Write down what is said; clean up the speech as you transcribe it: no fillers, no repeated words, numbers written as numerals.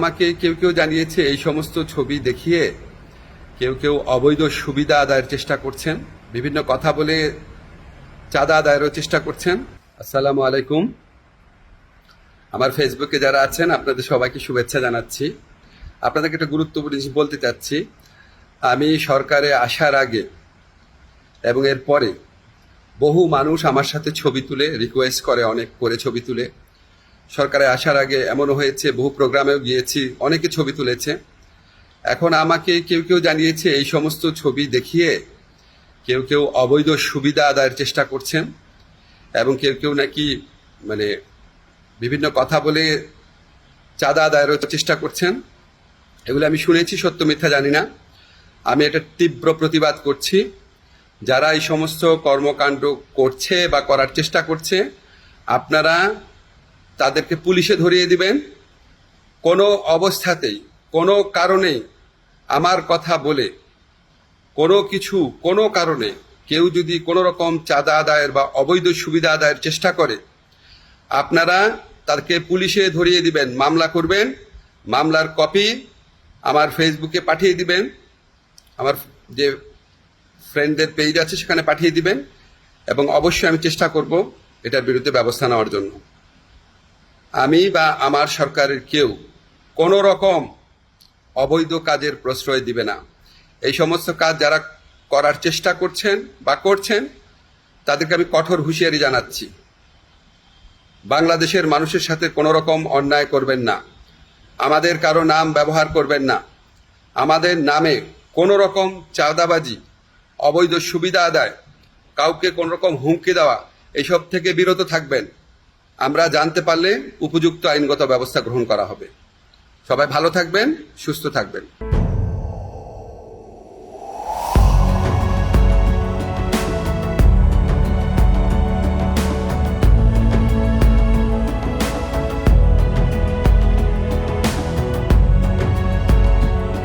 আমাকে কেউ কেউ জানিয়েছে এই সমস্ত ছবি দেখিয়ে কেউ কেউ অবৈধ সুবিধা আদায়ের চেষ্টা করছেন, বিভিন্ন কথা বলে চাঁদা আদায়েরও চেষ্টা করছেন। আসসালামু আলাইকুম। আমার ফেসবুকে যারা আছেন আপনাদের সবাইকে শুভেচ্ছা জানাচ্ছি। আপনাদেরকে একটা গুরুত্বপূর্ণ জিনিস বলতে চাচ্ছি। আমি সরকারে আসার আগে এবং এর পরে বহু মানুষ আমার সাথে ছবি তুলে রিকোয়েস্ট করে, অনেক করে ছবি তুলে। সরকারে আসার আগে এমনও হয়েছে, বহু প্রোগ্রামেও গিয়েছি, অনেকে ছবি তুলেছে। এখন আমাকে কেউ কেউ জানিয়েছে এই সমস্ত ছবি দেখিয়ে কেউ কেউ অবৈধ সুবিধা আদায়ের চেষ্টা করছেন এবং কেউ কেউ নাকি বিভিন্ন কথা বলে চাঁদা আদায়েরও চেষ্টা করছেন। এগুলো আমি শুনেছি, সত্য মিথ্যা জানি না। আমি এটা তীব্র প্রতিবাদ করছি। যারা এই সমস্ত কর্মকাণ্ড করছে বা করার চেষ্টা করছে, আপনারা তাদেরকে পুলিশে ধরিয়ে দিবেন। কোনো অবস্থাতেই, কোনো কারণেই আমার কথা বলে কোনো কারণে কেউ যদি কোনো রকম চাঁদা আদায়ের বা অবৈধ সুবিধা আদায়ের চেষ্টা করে, আপনারা তাদেরকে পুলিশে ধরিয়ে দিবেন, মামলা করবেন। মামলার কপি আমার ফেসবুকে পাঠিয়ে দিবেন, আমার যে ফ্রেন্ডদের পেজ আছে সেখানে পাঠিয়ে দিবেন, এবং অবশ্যই আমি চেষ্টা করব এটার বিরুদ্ধে ব্যবস্থা নেওয়ার জন্য। আমি বা আমার সরকারের কেউ কোনো রকম অবৈধ কাজের প্রশ্রয় দিবে না। এই সমস্ত কাজ যারা করার চেষ্টা করছেন বা করছেন তাদেরকে আমি কঠোর হুঁশিয়ারি জানাচ্ছি। বাংলাদেশের মানুষের সাথে কোনো রকম অন্যায় করবেন না, আমাদের কারো নাম ব্যবহার করবেন না, আমাদের নামে কোনো রকম চাঁদাবাজি, অবৈধ সুবিধা আদায়, কাউকে কোনো রকম হুমকি দেওয়া, এসব থেকে বিরত থাকবেন। আমরা জানতে পারলে উপযুক্ত আইনগত ব্যবস্থা গ্রহণ করা হবে। সবাই ভালো থাকবেন, সুস্থ থাকবেন।